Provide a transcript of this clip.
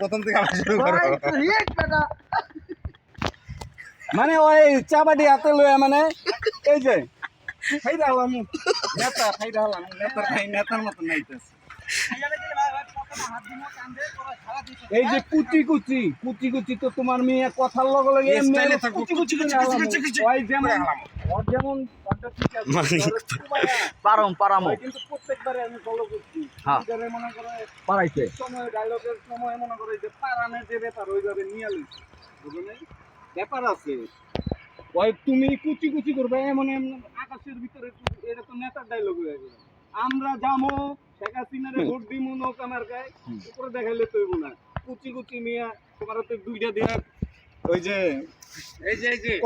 প্রথম থেকে আবার শুরু করো। মানে ওই চাবাটি হাতে লয়ে মানে এই যে খাইরা হলাম নেতা খাইরা হলাম নেতার খাই নেতার মতো নাইতেছে। এই যে কুচি কুচি কুচি কুচি তো তোমার মেয়ে কথার লগে লগে এমনি কুচি কুচি ওই যেমন ওর যেমন পারামো কিন্তু প্রত্যেকবারে আমি ফলো করছি হ্যাঁ। মনে করে পারাইছে সময় ডায়লগের সময় মনে করে যে পারানের যে ব্যাপার ওইভাবে নিয়ে লইছে বুঝলে ব্যাপার আছে ওই তুমি কুচি কুচি করবে এমন এমন আকাশের ভিতরে এটা তো নেতার ডায়লগ হয়ে গেল আমরা যাবো শেখ হাসিনারে ভোট দিমু নৌকা মার্কায় উপরে দেখাইলে তো হইব না কুচি কুচি মিয়া তোমার তো দুইটা দিন ওই যে এই যে